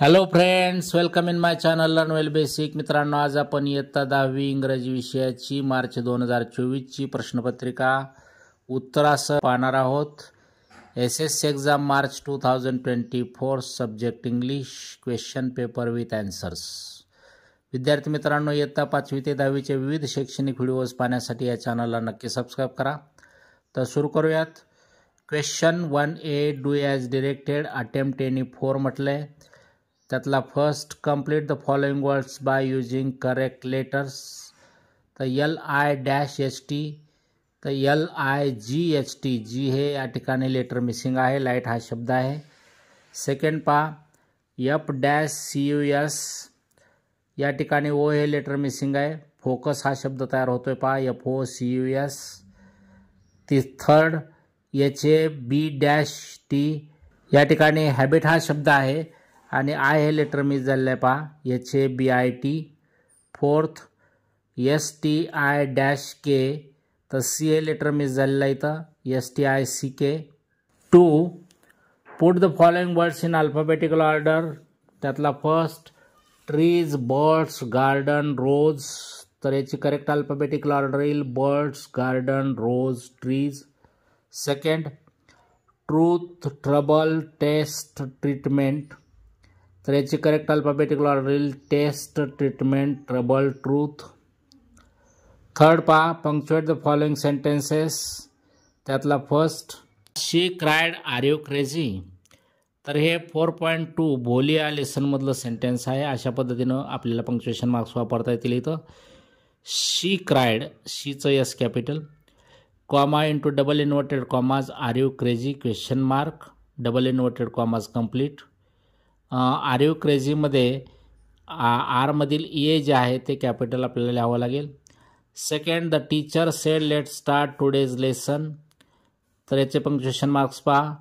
Hello friends, welcome in my channel learn well basic. मित्रांनो, आज आपण इयत्ता 10वी इंग्रजी विषयाची मार्च 2024ची प्रश्नपत्रिका उत्तरासह पाहणार आहोत. SSC exam March 2024 subject English question paper with answers. विद्यार्थी मित्रांनो, इयत्ता 5वी ते 10वीचे विविध शैक्षणिक व्हिडिओज पाहण्यासाठी या चॅनलला नक्की सबस्क्राईब करा. तर सुरू करूयात. Question 1A, do as directed, attempt any 4 म्हटलंय. त्यातला first, complete the following words by using correct letters. तर LI-HT, तर LIGHT, जी हे या ठिकाणी लेटर मिसिंग आहे, लाईट हा शब्द आहे. सेकंड पहा, F-CUS, या ठिकाणी O हे लेटर मिसिंग आहे, फोकस हा शब्द तयार होतोय पहा, FOCUS. थर्ड, HAB-T, या ठिकाणी हॅबिट हा शब्द आहे आणि आय हे लेटर मिस झालेलं आहे पहा, HABIT. फोर्थ, STI-K, तर C हे लेटर मिस झालेलं आहे इथं, STICK. 2, put the following words in alphabetical order. त्यातला first, trees, birds, garden, rose. तर याची करेक्ट अल्फाबेटिकल ऑर्डर येईल birds, garden, rose, trees. Second, truth, trouble, test, treatment. तर याची करेक्ट अल्फाबेटिकल ऑर्डर येईल test, treatment, trouble, truth. Third पहा, punctuate the following sentences. त्यातला first, she cried, are you crazy. तर हे 4.2 भोली या लेसनमधलं सेंटेन्स आहे. अशा पद्धतीनं आपल्याला पंक्च्युएशन मार्क्स वापरता येतील इथं. शी क्राईड, शीचं S capital, comma into double inverted commas, are you crazy question mark, double inverted commas complete. Are you क्रेझीमध्ये आरमधील ए जे आहे ते कॅपिटल आपल्याला लिहावं लागेल. Second, the teacher said let start today's lesson. तर याचे पंक्च्युएशन मार्क्स पहा,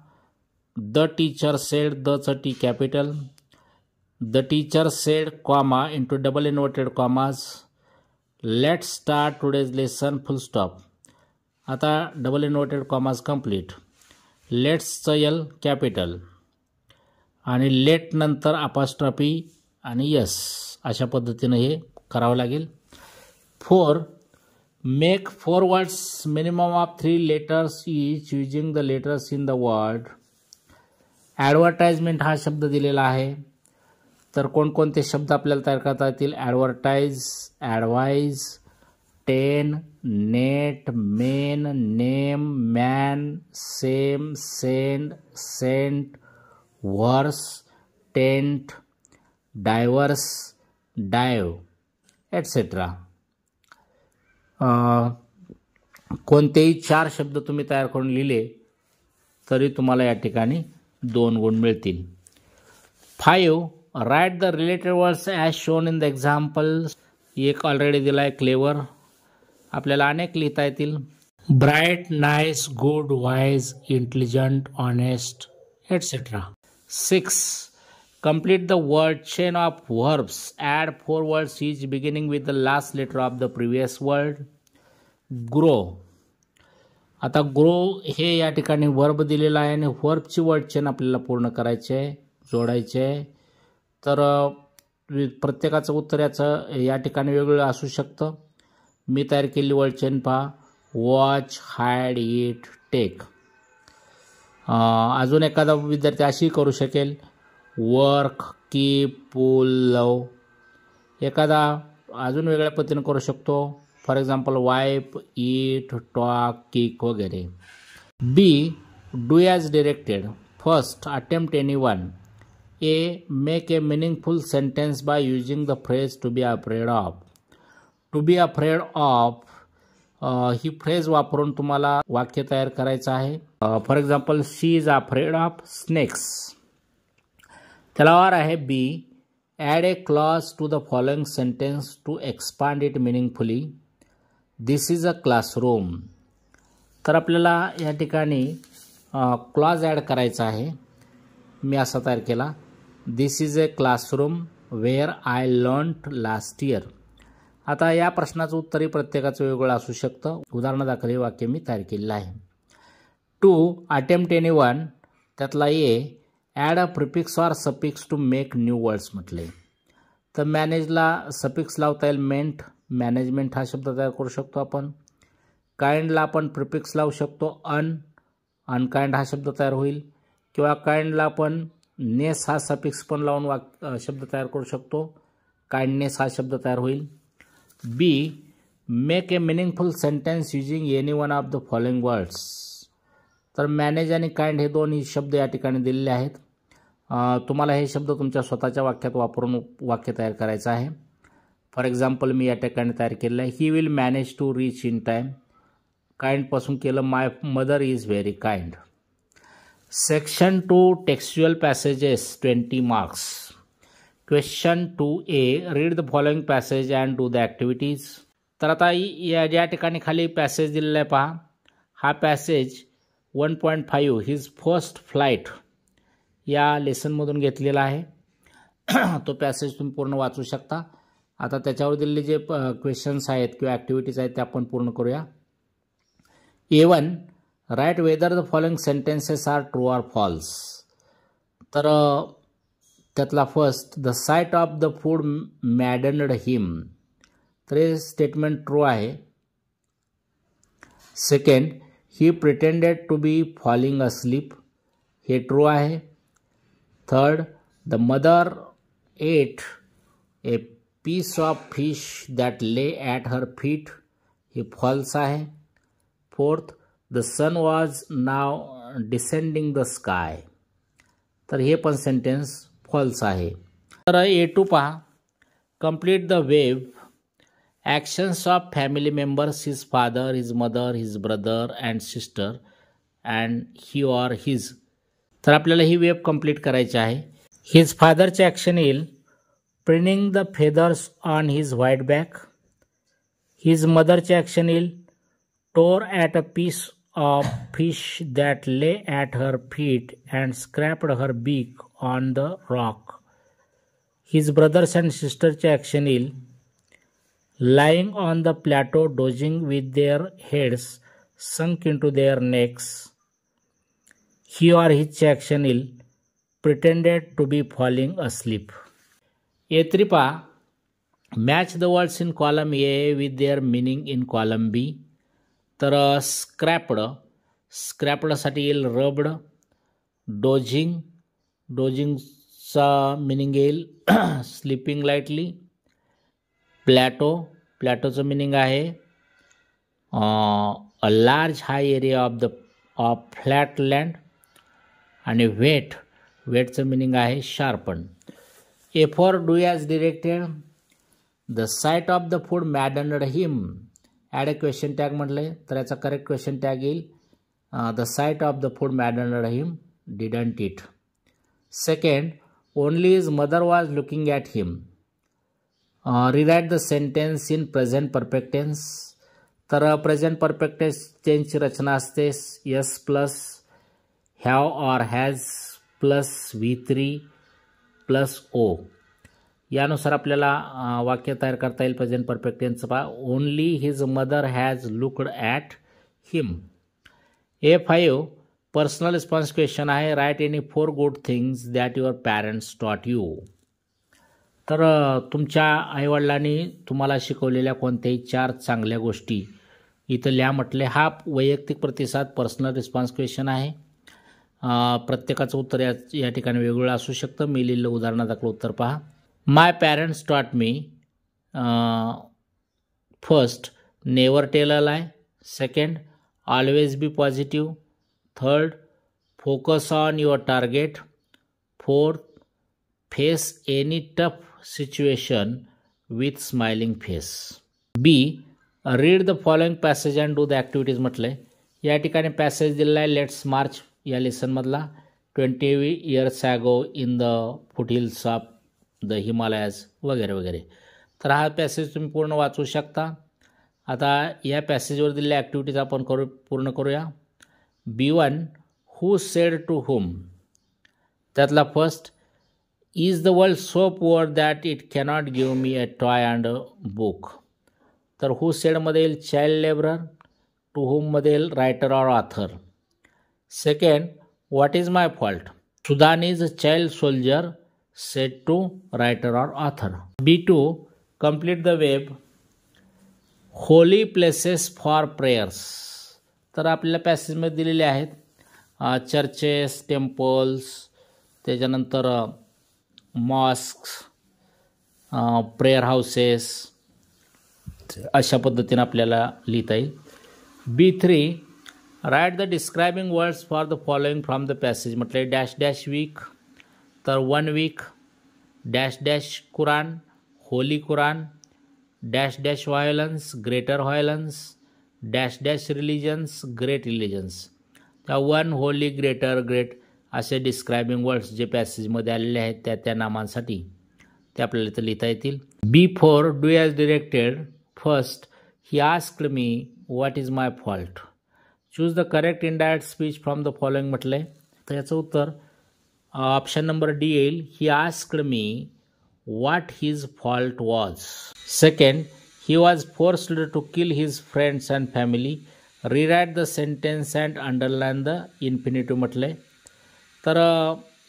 द टीचर सेड, दचं T capital, the teacher said comma into double inverted commas, let start today's lesson full stop. आता डबल इन्व्हर्टेड कॉमाज कंप्लीट, लेट्सचं L capital आणि let नंतर apostrophe आणि yes, अशा पद्धतीनं हे करावं लागेल. 4, make 4 words minimum of 3 letters each using the letters in the word. Advertisement हा शब्द दिलेला आहे. तर कोणकोणते शब्द आपल्याला तयार करता येतील? Advertise, advise, ten, net, men, name, man, same, send, sent, verse, tent, diverse, dive, etcetera. कोणतेही 4 शब्द तुम्ही तयार करून लिहिले तरी तुम्हाला या ठिकाणी 2 गुण मिळतील. 5, write the related words as shown in the example. एक ऑलरेडी दिला आहे क्लेवर, आपल्याला अनेक लिहिता येतील. Bright, nice, good, wise, intelligent, honest, etcetera. 6, complete the word chain of verbs. Add 4 words each beginning with the last letter of the previous word. Grow. आता grow हे या ठिकाणी वर्ब दिलेला आहे आणि वर्बची वर्ड चेन आपल्याला पूर्ण करायचे आहे, जोडायचे आहे. तर प्रत्येकाचं उत्तर याचं या ठिकाणी वेगवेगळं असू शकतं. मी तयार केलेली वर्ड चेन पहा, वॉच, हाईड, ईट, टेक. अजून एखादा विद्यार्थी अशी करू शकेल, वर्क, कीप, पुल, लव. एखादा अजून वेगळ्या पद्धतीने करू शकतो, for example wipe, eat, talk, kick वगैरे. B, do as directed. First, attempt any one. A, make a meaningful sentence by using the phrase to be afraid of. To be afraid of ही phrase वापरून तुम्हाला वाक्य तयार करायचं आहे. For example, she is afraid of snakes. त्याला और आहे B, add a clause to the following sentence to expand it meaningfully. This is a classroom. तर आपल्याला या ठिकाणी क्लॉज ॲड करायचा आहे. मी असा तयार केला, this is a classroom where I learned last year. आता या प्रश्नाचं उत्तरही प्रत्येकाचं वेगळं असू शकतं. उदाहरणादाखल हे वाक्य मी तयार केलेलं आहे. 2, अटेम्प्ट एनी वन. त्यातला A, add a prefix or suffix to make new words म्हटले. तर मॅनेजला सफिक्स लावता येईल, मेंट, मॅनेजमेंट हा शब्द तयार करू शकतो आपण. काइंडला आपण प्रिफिक्स लावू शकतो, अनकाइंड हा शब्द तयार होईल. किंवा काइंडला आपण नेस हा सफिक्स पण लावून शब्द तयार करू शकतो, काइंडनेस हा शब्द तयार होईल. B, make a meaningful sentence using any one of the following words. तर मॅनेज आणि काइंड हे दोन्ही शब्द या ठिकाणी दिलेले आहेत. तुम्हाला हे शब्द तुमच्या स्वतःच्या वाक्यात वापरून वाक्य तयार करायचं आहे. फॉर एक्झाम्पल मी या ठिकाणी तयार केलेलं आहे, he will manage to reach in time. काइंडपासून केलं, my mother is very kind. Section 2 textual passages 20 marks. Question 2A, read the following passage and do the activities. तर आता या ठिकाणी खाली पॅसेज दिलेला आहे पहा. हा पॅसेज 1.5 हिज फर्स्ट फ्लाईट या लेसनमधून घेतलेला आहे. तो पॅसेज तुम्ही पूर्ण वाचू शकता. आता त्याच्यावर दिलेले जे क्वेश्चन्स आहेत किंवा ॲक्टिव्हिटीज आहेत ते आपण पूर्ण करूया. A1, write whether the following sentences are true or false. तर त्यातला first, the sight of the food maddened him. तर हे स्टेटमेंट ट्रू आहे. Second, he pretended to be falling asleep. हे ट्रू आहे. Third, the mother ate a piece of fish that lay at her feet. हे false आहे. Fourth, the sun was now descending the sky. तर हे पण sentence false आहे. तर A2 पहा, complete the wave actions of family members, his father, his mother, his brother and sister and he or his. तर आपल्याला ही wave complete करायची आहे. हिज फादरचे ॲक्शन येईल preening the feathers on his white back. His मदरचे action येईल tore at a piece of fish that lay at her feet and scraped her beak on the rock. His brothers and sisters action il lying on the plateau dozing with their heads sunk into their necks. He or his action il pretended to be falling asleep. A3 pa, match the words in column A with their meaning in column B. तर स्क्रॅपडसाठी येईल rubbed. डोजिंगचा meaning येईल sleeping lightly. प्लॅटोचं meaning आहे a large high area of flat land. आणि वेटचं meaning आहे sharpen. A4, do as directed. The sight of the food maddened him. Add a question tag म्हटलं तर याचा करेक्ट क्वेश्चन टॅग येईल the sight of the food maddened him didn't it. Second, only his mother was looking at him. Rewrite the sentence in present perfect tense. तर present perfect टेन्सची रचना असते yes plus have or has plus V3 plus O. यानुसार आपल्याला वाक्य तयार करता येईल present perfect टेन्सचं पहा. Only his mother has looked at him. A5, personal response question आहे. Write any 4 good things that your parents taught you. तर तुमच्या आईवडिलांनी तुम्हाला शिकवलेल्या कोणत्याही 4 चांगल्या गोष्टी इथं लिहा म्हटले. हा वैयक्तिक प्रतिसाद पर्सनल रिस्पॉन्स क्वेश्चन आहे. प्रत्येकाचं उत्तर या ठिकाणी वेगवेगळं असू शकतं. मी लिहिलेलं उदाहरणादाखल उत्तर पहा. My parents taught me, first, never tell a lie. Second, always be positive. Third, focus on your target. Fourth, face any tough situation with smiling face. B, read the following passage and do the activities म्हटलंय. या ठिकाणी passage दिलेला आहे let's March या लेसनमधला. 20 years ago in the foothills of the Himalayas वगैरे वगैरे. तर हा पॅसेज तुम्ही पूर्ण वाचू शकता. आता या पॅसेजवर दिलेल्या ॲक्टिव्हिटीज आपण पूर्ण करूया. B1, who said to whom. त्यातला first, is the world so poor that it cannot give me a toy and a book. तर हू सेडमध्ये येईल चाइल्ड लेबरर. टू हुममध्ये येईल writer or author. Second, what is my fault. Sudanese child soldier said to writer or author. B2. Complete the web. Holy places for prayers. तर आपल्याला पॅसेजमध्ये दिलेले आहेत चर्चेस, टेम्पल्स, त्याच्यानंतर मॉस्क्स, प्रेयर हाऊसेस, अशा पद्धतीने आपल्याला लिहिता येईल. B3. Write the describing words for the following from the passage. म्हटले डॅश डॅश वीक, तर 1 week, dash dash Quran, holy Quran, dash dash violence, greater violence, dash dash religions, great religions. त्या 1, holy, greater, great असे describing words जे पॅसेजमध्ये आलेले आहेत त्या नामांसाठी ते आपल्याला इथं लिहिता येतील. B4. Do as directed. First, he asked me what is my fault. Choose the correct indirect speech from the following म्हटलंय. तर याचं उत्तर ऑप्शन नंबर डी येईल. He asked me what his fault was. Second, he was forced to kill his friends and family. Rewrite the sentence and underline the infinitive म्हटले. तर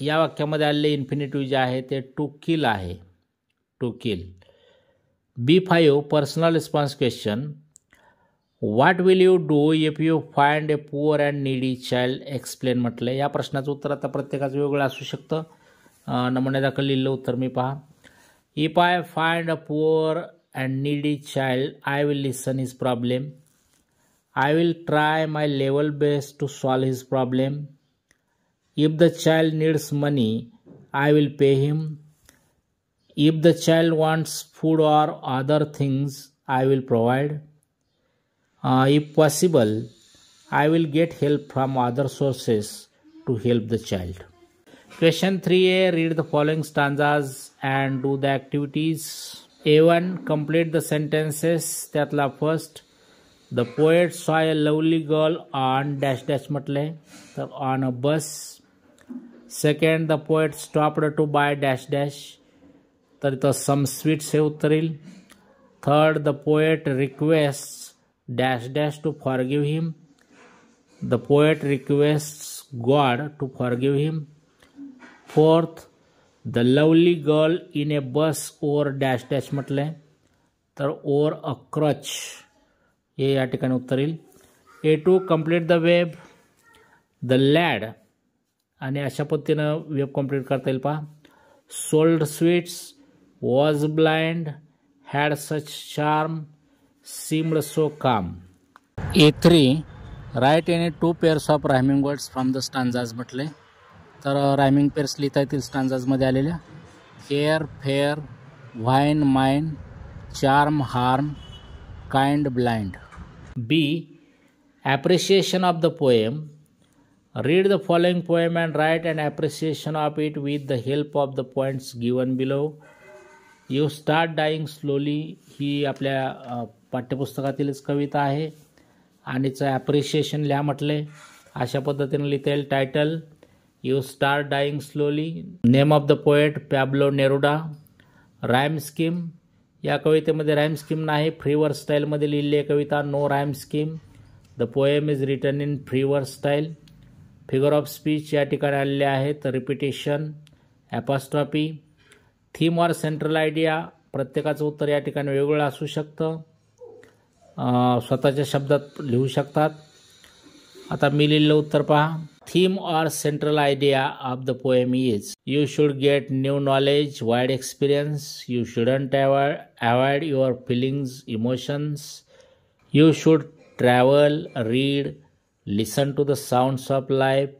या वाक्यामध्ये आलेले इन्फिनिटिव्ह जे आहे ते टू किल आहे, to kill. B5. Personal response question. What will you do if you find a poor and needy child. Explain म्हटले. या प्रश्नाचं उत्तर आता प्रत्येकाचं वेगळं असू शकतं. नमुन्यादाखल लिहिलं उत्तर मी पहा. If I find a poor and needy child, I will listen his problem. I will try my level best to solve his problem. If the child needs money, I will pay him. If the child wants food or other things, I will provide. If possible, I will get help from other sources to help the child. Question 3a. Read the following stanzas and do the activities. A1. Complete the sentences. त्यातला first, the poet saw a lovely girl on dash dash म्हटले, तर on a bus. Second, the poet stopped to buy dash dash, तर इथं some sweets हे उत्तर येईल. Third, the poet requests dash dash to forgive him. The poet requests God to forgive him. Fourth, the lovely girl in a bus or dash dash म्हटले, तर or a crutch हे या ठिकाणी उत्तर येईल. A2. Complete the web. The lad, आणि अशा पद्धतीनं वेब कंप्लीट करता येईल पहा. Sold sweets, was blind, had such charm, seemed so calm. A3. Write any 2 pairs of rhyming words from the stanzas म्हटले, तर रायमिंग पेअर्स लिहिता येतील स्टांजाजमध्ये आलेल्या. Hair, fair, vine, mine, charm, harm, kind, blind. B. Appreciation of the poem. Read the following poem and write and appreciation of it with the help of the points given below. You start dying slowly ही आपल्या पाठ्यपुस्तकातीलच कविता आहे आणि तिचं appreciation लिहा म्हटले. अशा पद्धतीने लिहिता येईल. Title, you start dying slowly. Name of the poet, Pablo Neruda. Rhyme scheme, या कवितेमध्ये राईम स्कीम नाही, फ्री वर्स स्टाईलमध्ये लिहिलेली आहे कविता, no rhyme scheme. The poem is written in free verse style. Figure of speech या ठिकाणी आलेले आहेत, repetition, apostrophe. Theme or central idea, प्रत्येकाचं उत्तर या ठिकाणी वेगवेगळं असू शकतं, स्वतःच्या शब्दात लिहू शकतात. आता मी लिहिलेलं उत्तर पहा. Theme or central idea of the poem is you should get new knowledge, wide experience. You shouldn't avoid your feelings, emotions. You should travel, read, listen to the sounds of life,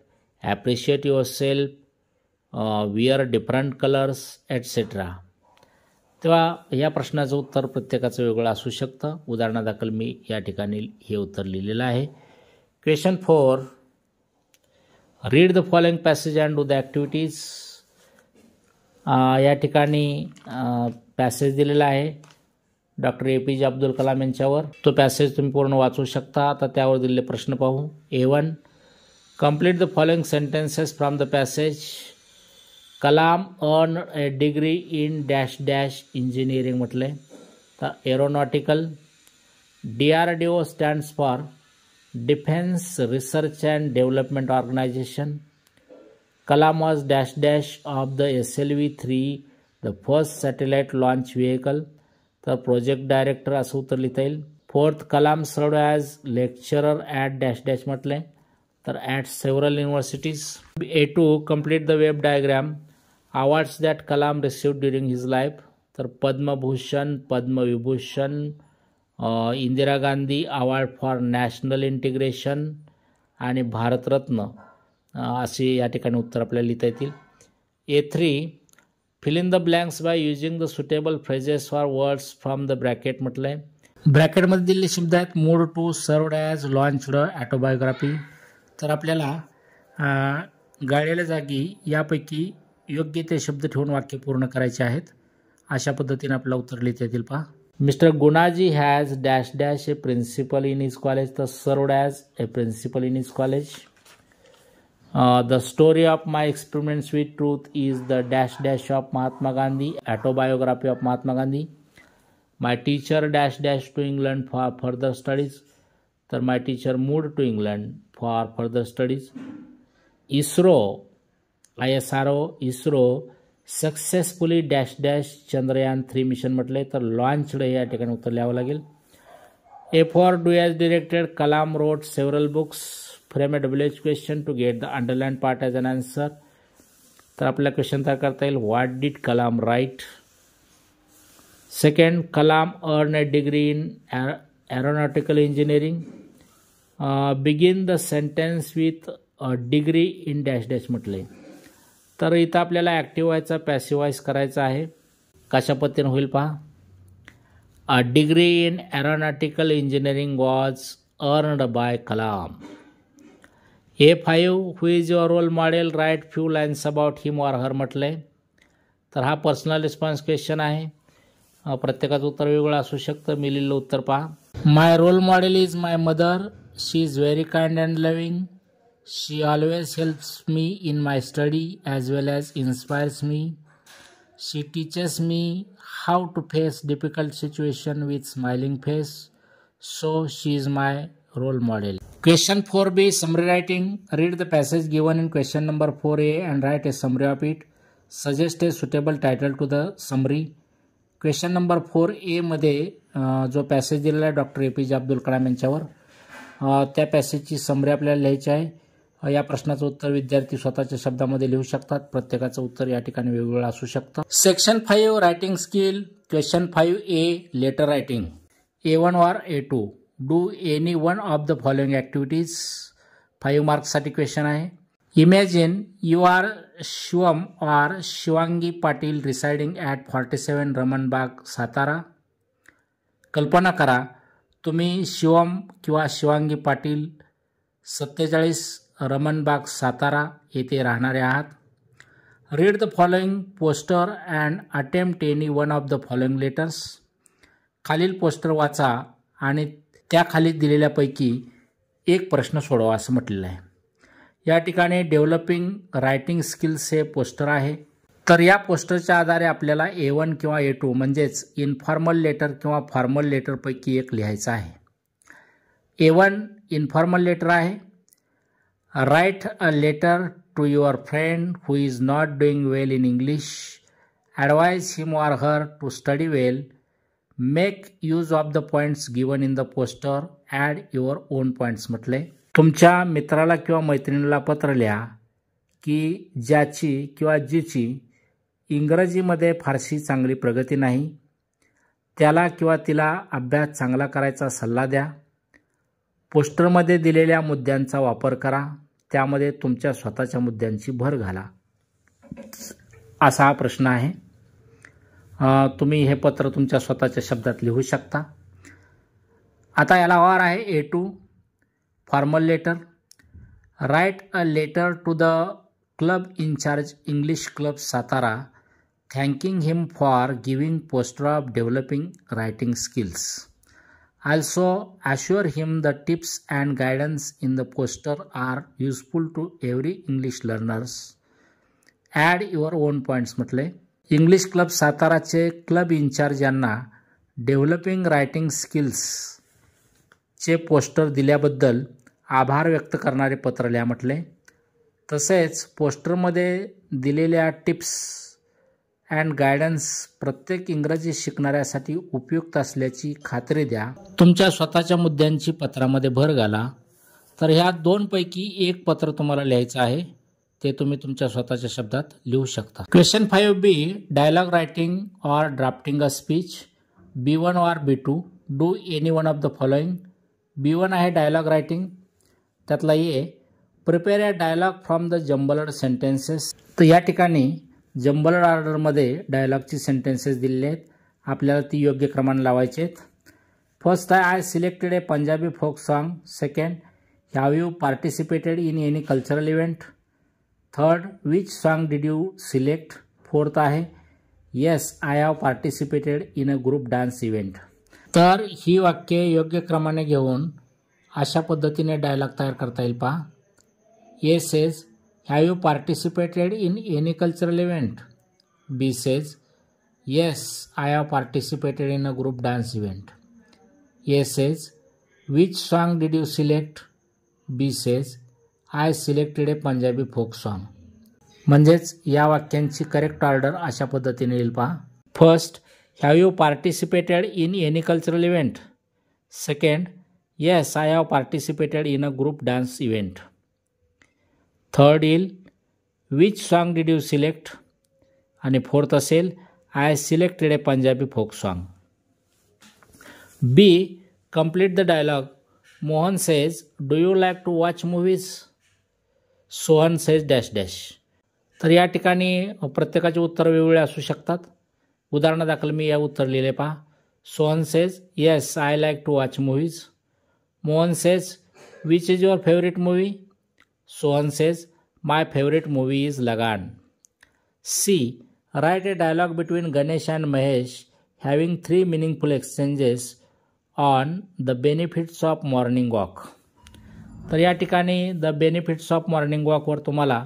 appreciate yourself, wear different colours, etcetera. तेव्हा या प्रश्नाचं उत्तर प्रत्येकाचं वेगळं असू शकतं. उदाहरणादाखल मी या ठिकाणी हे उत्तर लिहिलेलं आहे. Question 4. Read the following passage and do the activities. या ठिकाणी पॅसेज दिलेला आहे डॉक्टर APJ अब्दुल कलाम यांच्यावर. तो पॅसेज तुम्ही पूर्ण वाचू शकता. आता त्यावर दिलेले प्रश्न पाहू. A1. Complete the following sentences from the passage. Kalam earn a degree in dash dash engineering म्हटले, तर aeronautical. DRDO stands for defence research and development organisation. Kalam was dash dash of the SLV-3 the first satellite launch vehicle. तर project director असं उत्तर लिहिता येईल. Fourth, Kalam served as lecturer at dash dash म्हटलंय तर at several universities. A2 complete the web diagram. Awards that Kalam received during his life तर Padma Bhushan, Padma Vibhushan, Indira Gandhi award for national integration आणि भारतरत्न असे या ठिकाणी उत्तर आपल्याला लिहिता येतील. A3 fill in the blanks by using the suitable phrases for words from the bracket म्हटलंय. ब्रॅकेटमध्ये दिलेले शब्द आहेत moved to, served as, launched, autobiography. तर आपल्याला गाळलेल्या जागी यापैकी योग्य ते शब्द ठेवून वाक्य पूर्ण करायचे आहेत. अशा पद्धतीने आपल्याला उत्तर लिहिता येतील. पहा, mister Gunaji has dash dash a principal in his college तर served as a principal in his college. The story of my experiments with truth is the dash dash of Mahatma Gandhi, autobiography of Mahatma Gandhi. My teacher dash dash to England for further studies. तर my teacher moved to England for further studies. ISRO successfully dash dash Chandrayaan 3 mission म्हटले तर launched हे या ठिकाणी उत्तर लिहावं लागेल. A4 do as directed. Kalam wrote several books. Frame a WH question to get the underline part as an answer. तर आपल्याला क्वेश्चन तयार करता येईल what did Kalam write. Second, Kalam earn a degree in aeronautical engineering. Begin the sentence with degree in dash dash म्हटले तर इथं आपल्याला active व्हायचा, पॅसिव्हाइज करायचा आहे. कशा पद्धतीने होईल पहा. A degree in aeronautical engineering was earned by Kalam. A5 who is your role model, write few lines about him or her म्हटलंय तर हा पर्सनल रिस्पॉन्स क्वेश्चन आहे. प्रत्येकाचं उत्तर वेगळं असू शकतं. मी लिहिलेलं उत्तर पहा. My role model is my mother. She is very kind and loving. She always helps me in my study as well as inspires me. She teaches me how to face difficult situation with smiling face. So she is my role model. Question 4b, summary writing. Read the passage given in question number 4a and write a summary of it. Suggest a suitable title to the summary. Question number 4a मध्ये जो passage दिलेला आहे doctor APJ Abdul Kalam यांच्यावर त्या पॅसेजची summary आपल्याला लिहायची आहे. या प्रश्नाचं उत्तर विद्यार्थी स्वतःच्या शब्दामध्ये लिहू शकतात. प्रत्येकाचं उत्तर या ठिकाणी वेगवेगळं असू शकतं. Section 5 writing skill. Question 5a letter writing. A1 or A2. Do any one of the following activities. 5 मार्क्ससाठी क्वेश्चन आहे. Imagine you are Shivam or Shivangi Patil residing at 47 Ramanbag Satara. कल्पना करा तुम्ही शिवम किंवा शिवांगी पाटील 47 रमणबाग सातारा येथे राहणारे आहात. Read the following poster and attempt any one of the following letters. खालील पोस्टर वाचा आणि त्या खाली दिलेल्यापैकी एक प्रश्न सोडवा असं म्हटलेलं आहे. या ठिकाणी डेव्हलपिंग रायटिंग स्किल्स हे पोस्टर आहे. तर या पोस्टरच्या आधारे आपल्याला A1 किंवा A2 म्हणजेच इन्फॉर्मल लेटर किंवा फॉर्मल लेटरपैकी एक लिहायचं आहे. A1 इन्फॉर्मल लेटर आहे. Write a letter to your friend who is not doing well in English. Advise him or her to study well. Make use of the points given in the poster. Add your own points म्हटले. तुमच्या मित्राला किंवा मैत्रिणीला पत्र लिहा की ज्याची किंवा जिची इंग्रजीमध्ये फारशी चांगली प्रगती नाही. त्याला किंवा तिला अभ्यास चांगला करायचा सल्ला द्या. पोस्टरमध्ये दिलेल्या मुद्द्यांचा वापर करा. त्यामध्ये तुमच्या स्वतःच्या मुद्द्यांची भर घाला. असा हा प्रश्न आहे. तुम्ही हे पत्र तुमच्या स्वतःच्या शब्दात लिहू शकता. आता याला वार आहे A2 formal letter. Write a letter to the club incharge English club Satara thanking him for giving poster of developing writing skills. Also assure him the tips and guidance in the poster are useful to every English learners. Add your own points म्हटले. English club साताराचे club in-charge यांना developing writing स्किल्सचे poster दिल्याबद्दल आभार व्यक्त करणारे पत्र लिहा म्हटले. तसेच पोस्टरमध्ये दिलेल्या टिप्स अँड गायडन्स प्रत्येक इंग्रजी शिकणाऱ्यासाठी उपयुक्त असल्याची खात्री द्या. तुमच्या स्वतःच्या मुद्द्यांची पत्रामध्ये भर घाला. तर ह्या दोनपैकी एक पत्र तुम्हाला लिहायचं आहे, ते तुम्ही तुमच्या स्वतःच्या शब्दात लिहू शकता. Question 5B, dialogue writing or drafting a speech. B1 or B2. Do any one of the following. B1 आहे डायलॉग रायटिंग, त्यातला A. Prepare a dialogue from the jumbled sentences. तर या ठिकाणी जम्बल्ड ऑर्डरमध्ये डायलॉगची सेंटेन्सेस दिलेले आहेत, आपल्याला ती योग्य क्रमाने लावायचे आहेत. फर्स्ट आहे, I selected a Punjabi folk song. Second, have you participated in any cultural event. Third, which song did you select. Fourth आहे, yes I have participated in a group dance event. तर ही वाक्ये योग्य क्रमाने घेऊन अशा पद्धतीने डायलॉग तयार करता येईल. पहा, A says, have you participated in any cultural event. B says, yes I have participated in a group dance event. A says, which song did you select. B says, I selected a Punjabi folk song. म्हणजेच या वाक्यांची correct order अशा पद्धतीने येईल. पहा, first, have you participated in any cultural event. Second, yes I have participated in a group dance event. Third येईल, which song did you select. आणि fourth असेल, I selected a Punjabi folk song. B, complete the dialogue. Mohan says, do you like to watch movies. Sohan says dash dash. तर या ठिकाणी प्रत्येकाचे उत्तर वेगवेगळे असू शकतात. उदाहरणादाखल मी या उत्तर लिहिले. पहा, Sohan says, yes I like to watch movies. Mohan says, which is your favourite movie. Sohan says, my favourite movie is Lagaan. C, write a dialogue between Ganesh and Mahesh having 3 meaningful exchanges on the benefits of morning walk. तर या ठिकाणी the benefits of morning वॉकवर तुम्हाला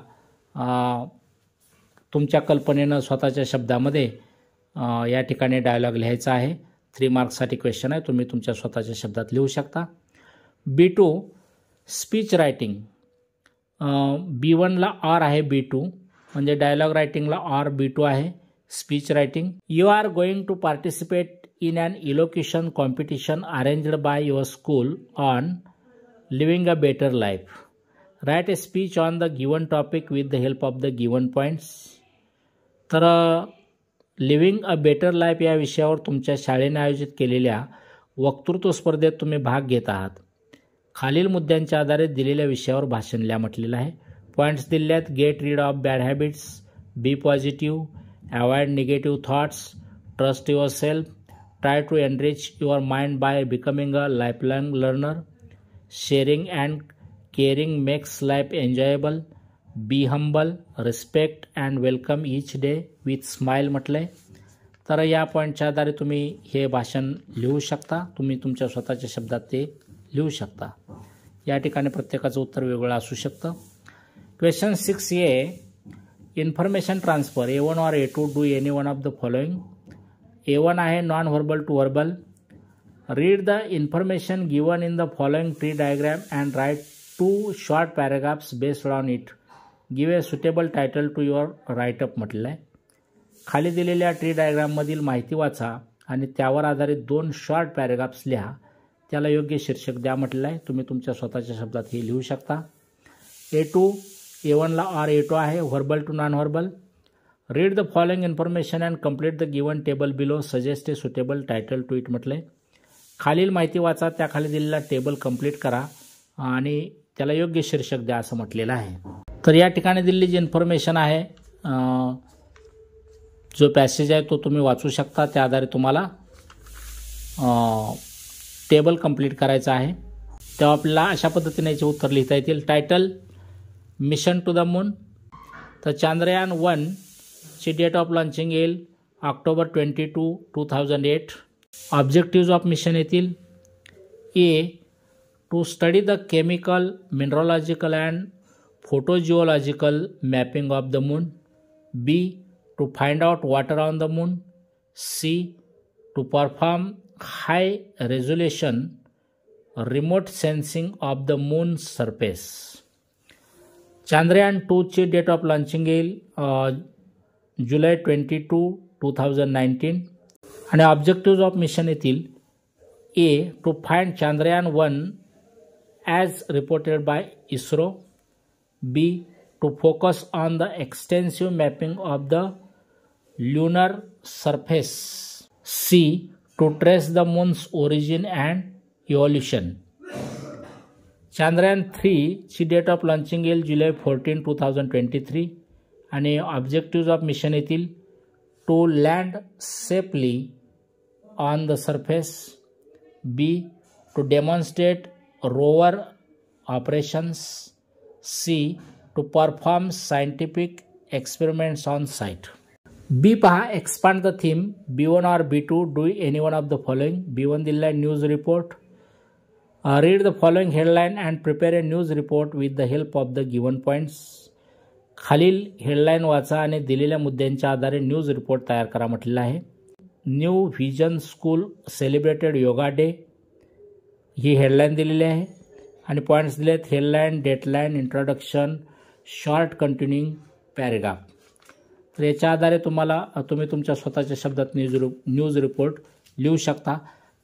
तुमच्या कल्पनेनं स्वतःच्या शब्दामध्ये या ठिकाणी डायलॉग लिहायचा आहे. 3 मार्क्ससाठी क्वेश्चन आहे, तुम्ही तुमच्या स्वतःच्या शब्दात लिहू शकता. B2, speech writing. B1ला ऑर आहे, B2 म्हणजे डायलॉग रायटिंगला ऑर, B2 आहे speech writing. You are going to participate in an elocution competition arranged by your school on living a better life. Write a speech on the given topic with the help of the given points. तर living a better life या विषयावर तुमच्या शाळेने आयोजित केलेल्या वक्तृत्व स्पर्धेत तुम्ही भाग घेत आहात. खालील मुद्द्यांच्या आधारे दिलेल्या विषयावर भाषण लिहा म्हटलेलं आहे. पॉईंट्स दिले आहेत. Get rid of bad habits. Be positive. Avoid negative thoughts. Trust yourself. Try to enrich your mind by becoming a lifelong learner. Sharing and caring makes life enjoyable. Be humble. Respect and welcome each day with smile म्हटलंय. तर या पॉईंटच्या आधारे तुम्ही हे भाषण लिहू शकता. तुम्ही तुमच्या स्वतःच्या शब्दात ते लिहू शकता. या ठिकाणी प्रत्येकाचं उत्तर वेगळं असू शकतं. Question 6A, information transfer. A1 or A2. Do any one of the following. A1 आहे non verbal to verbal. Read the information given in the following tree diagram and write 2 short paragraphs based on it. Give a suitable title to your writeup म्हटलं आहे. खाली दिलेल्या tree डायग्राममधील माहिती वाचा आणि त्यावर आधारित 2 शॉर्ट पॅराग्राफ्स लिहा. त्याला योग्य शीर्षक द्या म्हटलं आहे. तुम्ही तुमच्या स्वतःच्या शब्दात हे लिहू शकता. A2, A1ला ऑर A2 आहे, verbal to non verbal. Read the following information and complete the given table below. Suggest a suitable title to it म्हटलंय. खालील माहिती वाचा, त्याखाली दिलेला टेबल कंप्लीट करा आणि त्याला योग्य शीर्षक द्या असं म्हटलेलं आहे. तर या ठिकाणी दिलेली जी इन्फॉर्मेशन आहे, जो पॅसेज आहे तो तुम्ही वाचू शकता. त्या आधारे तुम्हाला टेबल कंप्लीट करायचं आहे. तेव्हा आपल्याला अशा पद्धतीने याचे उत्तर लिहिता येतील. Title, mission to the moon. तर चांद्रयान 1 ची डेट ऑफ लॉन्चिंग येईल ऑक्टोबर 22, 2008. ऑब्जेक्टिव्ज ऑफ मिशन येतील. A, to study the chemical, mineralogical and photogeological mapping of the moon. B, to find out water on the moon. C, to perform high resolution remote sensing of the moon surface. Chandrayaan 2 ची date of launching येईल जुलै 22, 2019 आणि objectives of mission येतील A to find Chandrayaan 1 as reported by ISRO, B to focus on the extensive mapping of the lunar surface, C to trace the moon's origin and evolution. Chandrayaan 3 ची date of launching येईल जुलै 14, 2023 आणि objectives of mission येतील to land safely on the surface, B to demonstrate rover operations, C to perform scientific experiments on site. B पहा, expand the theme. B1 or B2, do any one of the following. B1 दिलेला आहे news report. Read the following headline and prepare a news report with the help of the given points. खालील headline वाचा आणि दिलेल्या मुद्द्यांच्या आधारे news report तयार करा म्हटलेला आहे. New vision school celebrated yoga day ही हेडलाईन दिलेली आहे आणि पॉईंट्स दिलेत. Headline, dateline, introduction, short continuing paragraph. तर याच्या आधारे तुम्ही तुमच्या स्वतःच्या शब्दात न्यूज रिपोर्ट लिहू शकता.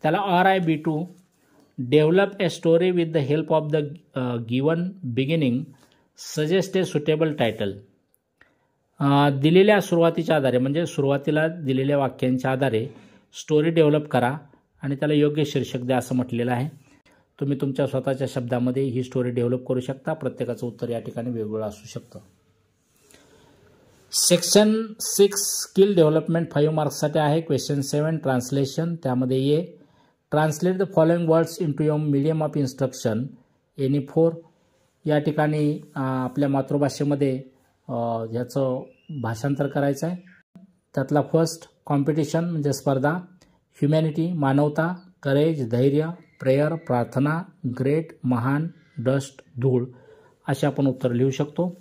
त्याला RIB2 develop a story with the help of the given beginning, suggest a suitable title. दिलेल्या सुरुवातीच्या आधारे म्हणजे सुरुवातीला दिलेल्या वाक्यांच्या आधारे स्टोरी डेव्हलप करा आणि त्याला योग्य शीर्षक द्या असं म्हटलेलं आहे. तुम्ही तुमच्या स्वतःच्या शब्दामध्ये ही स्टोरी डेव्हलप करू शकता. प्रत्येकाचं उत्तर या ठिकाणी वेगवेगळं असू शकतं. सेक्शन 6 स्किल डेव्हलपमेंट 5 मार्क्ससाठी आहे. Question 7 translation. त्यामध्ये ये translate the following words into your medium of instruction any 4. या ठिकाणी आपल्या मातृभाषेमध्ये ह्याचं भाषांतर करायचं आहे. त्यातला फर्स्ट कॉम्पिटिशन म्हणजे स्पर्धा, ह्युमॅनिटी मानवता, करेज धैर्य, प्रेयर प्रार्थना, ग्रेट महान, डस्ट धूळ असे आपण उत्तर लिहू शकतो.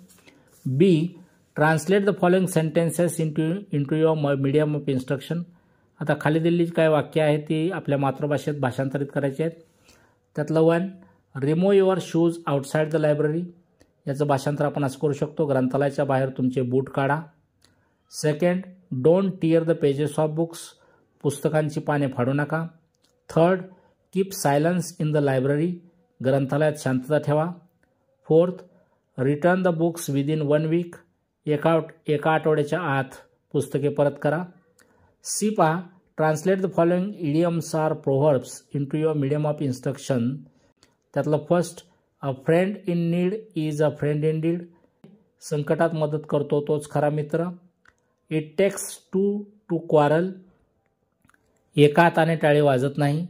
B translate the following sentences into your medium of instruction. आता खाली दिलेली काय वाक्य आहेत ती आपल्या मातृभाषेत भाषांतरित करायची आहेत. त्यातलं 1 remove your shoes outside the library. याचं भाषांतर आपण असं करू शकतो, ग्रंथालयाच्या बाहेर तुमचे बूट काढा. Second don't tear the pages of books. पुस्तकांची पाने फाडू नका. Third keep silence in the library. ग्रंथालयात शांतता ठेवा. Fourth return the books within 1 week. एका आठवड्याच्या आत पुस्तके परत करा. सी पहा, translate the following idioms or proverbs into your medium of instruction. त्यातलं first a friend in need is a friend indeed. संकटात मदत करतो तोच खरा मित्र. It takes to to quarrel. एका हाताने टाळी वाजत नाही.